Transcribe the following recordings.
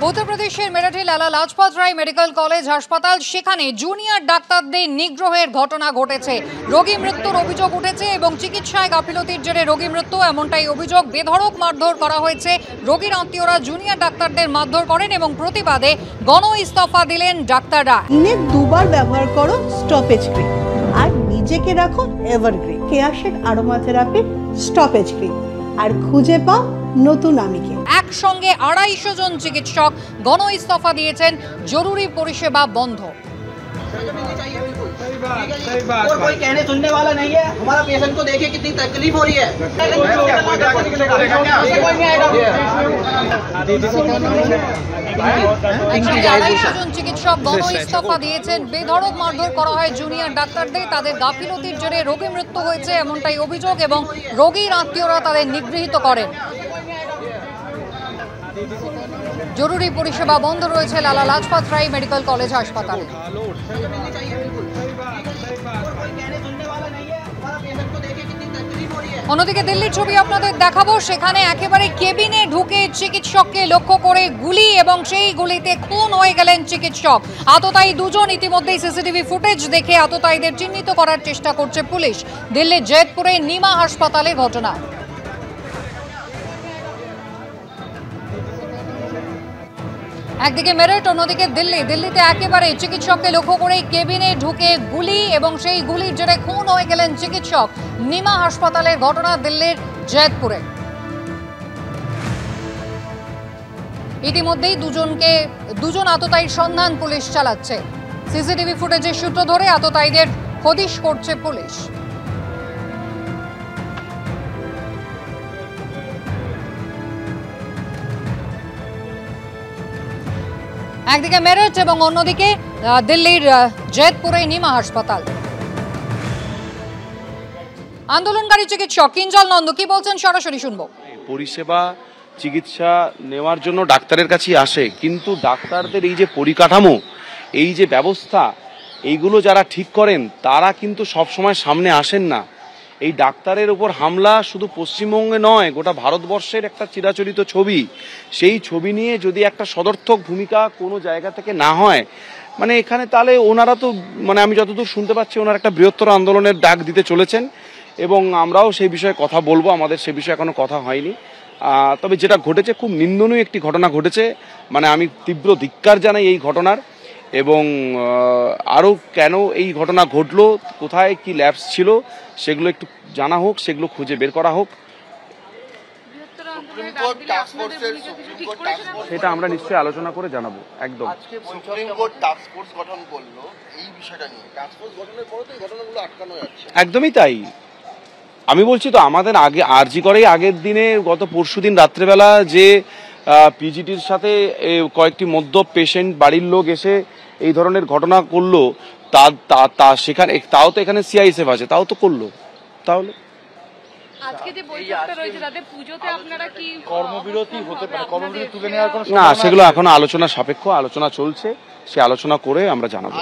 उत्तर प्रदेशेर मेरठे Lala Lajpat Rai medical college हासपाताल सेखाने junior डाक्तारदेर निग्रहेर घटना घटेছে। रोगी मृत्युर अभियोग उठेছে এবং চিকিৎসায় গাফিলতির জেরে रोगी मृत्यु এমনটাই অভিযোগ। বেধড়ক মারধর করা হয়েছে। রোগীর আত্মীয়রা জুনিয়র ডাক্তারদের মারধর করেন এবং প্রতিবাদে গণ ইস্তফা দিলেন ডাক্তাররা। দিনে দুবার ব্যবহার করো স্টপেজ ক্রিম আর নিজেকে রাখো evergreen Keya Seth aroma therapy stoppage cream আর খুঁজে পাও নতুন আমিকে। একসঙ্গে 250 জন চিকিৎসক গণ ইস্তফা দিয়েছেন। জরুরি পরিষেবা বন্ধ। और कोई कहने सुनने वाला नहीं है। हमारा पेशेंट को देखिए कितनी तकलीफ हो रही है। 250 জন চিকিৎসক গণ ইস্তফা দিয়েছেন। বেধড়ক মারধর করা হয় জুনিয়র ডাক্তারদের। তাদের গাফিলতির জেরে রোগী মৃত্যু হয়েছে এমনটাই অভিযোগ এবং রোগীর আত্মীয়রা তাদের নিগৃহীত করেন। জরুরি পরিষেবা বন্ধ রয়েছে লালা লাজপত রায় মেডিকেল কলেজ হাসপাতালে। অন্যদিকে দিল্লির ছবি আপনাদের দেখাবো। সেখানে একেবারে কেবিনে ঢুকে চিকিৎসককে লক্ষ্য করে গুলি এবং সেই গুলিতে খুন হয়ে গেলেন চিকিৎসক। আততায়ী দুজন। ইতিমধ্যেই সিসিটিভি ফুটেজ দেখে আততায়ীদের চিহ্নিত করার চেষ্টা করছে পুলিশ। দিল্লির জয়পুরে নিমা হাসপাতালে ঘটনা। একদিকে মেরঠ, অন্যদিকে দিল্লিতে একেবারে চিকিৎসককে লক্ষ্য করে কেবিনে ঢুকে গুলি এবং সেই গুলির জেরে খুন হয়ে গেলেন চিকিৎসক। নিমা হাসপাতালের ঘটনা দিল্লির জয়পুরে। ইতিমধ্যেই দুজন আততায়ীর সন্ধান পুলিশ চালাচ্ছে। সিসিটিভি ফুটেজের সূত্র ধরে আততায়ীদের হদিশ করছে পুলিশ। একদিকে মেরঠ এবং অন্যদিকে দিল্লির জয়পুরে নিমা হাসপাতাল। আন্দোলনকারী চিকিৎসক কিঞ্জল নন্দ কি বলছেন সরাসরি শুনবো। পরিষেবা চিকিৎসা নেওয়ার জন্য ডাক্তারের কাছেই আসে, কিন্তু ডাক্তারদের এই যে পরিকাঠামো, এই যে ব্যবস্থা, এইগুলো যারা ঠিক করেন তারা কিন্তু সবসময় সামনে আসেন না। এই ডাক্তারের উপর হামলা শুধু পশ্চিমবঙ্গে নয়, গোটা ভারতবর্ষের একটা চিরাচরিত ছবি। সেই ছবি নিয়ে যদি একটা সদর্থক ভূমিকা কোনো জায়গা থেকে না হয়, মানে এখানে তাহলে ওনারা তো আমি যতদূর শুনতে পাচ্ছি ওনারা একটা বৃহত্তর আন্দোলনের ডাক দিতে চলেছেন এবং আমরাও সেই বিষয়ে কথা বলবো। আমাদের সে বিষয়ে এখনো কথা হয়নি। তবে যেটা ঘটেছে খুব নিন্দনীয় একটি ঘটনা ঘটেছে। আমি তীব্র ধিক্কার জানাই এই ঘটনার এবং আরও কেন এই ঘটনা ঘটলো, কোথায় কি ল্যাপস ছিল সেগুলো একটু জানা হোক, সেগুলো খুঁজে বের করা হোক। সেটা আমরা নিশ্চয়ই আলোচনা করে জানাবো। একদম একদমই তাই। আমি বলছি তো, আমাদের আগে আরজি করেই আগের দিনে গত পরশুদিন রাত্রেবেলা যে পিজিটির সাথে কয়েকটি মদ্যপ পেশেন্ট বাড়ির লোক এসে এই ধরনের ঘটনা করলো, সেখানে তাও তো এখানে সিআইএসএফ আছে, তাও তো করলো। তাহলে আজকে যে বৈঠকটা রয়েছে তাতে পুজোতে আপনারা কি কর্মবিরতি হতে পারে, কর্মবিরতি তুলে নেওয়ার কোনো না, সেগুলো এখনো আলোচনা সাপেক্ষ, আলোচনা চলছে। সে আলোচনা করে আমরা জানাবো।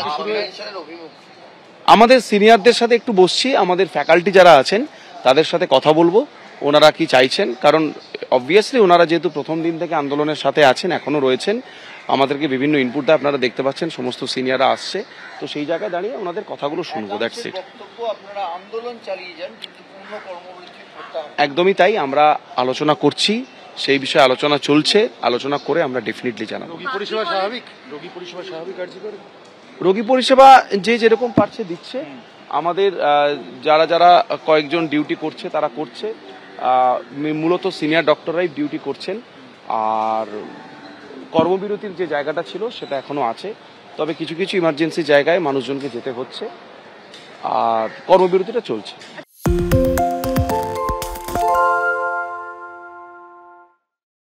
আমাদের সিনিয়রদের সাথে একটু বসছি, আমাদের ফ্যাকাল্টি যারা আছেন তাদের সাথে কথা বলবো, ওনারা কি চাইছেন। কারণ অবভিয়াসলি ওনারা যেহেতু প্রথম দিন থেকে আন্দোলনের সাথে আছেন, এখনো রয়েছেন, আমাদেরকে বিভিন্ন ইনপুট দেয়, আপনারা দেখতে পাচ্ছেন সমস্ত সিনিয়ররা আসছে, তো সেই জায়গায় দাঁড়িয়ে ওনাদের কথাগুলো শুনবো। That's it. একদমই তাই, আমরা আলোচনা করছি, সেই বিষয়ে আলোচনা চলছে, আলোচনা করে আমরা ডেফিনেটলি জানাবো। রোগী পরিষেবা স্বাভাবিক কার্যকর, রোগী পরিষেবা যে যেরকম পারছে দিচ্ছে। আমাদের যারা কয়েকজন ডিউটি করছে তারা করছে, মূলত সিনিয়র ডক্টররাই ডিউটি করছেন। আর কর্মবিরতির যে জায়গাটা ছিল সেটা এখনো আছে, তবে কিছু কিছু ইমার্জেন্সি জায়গায় মানুষজনকে যেতে হচ্ছে আর কর্মবিরতিটা চলছে।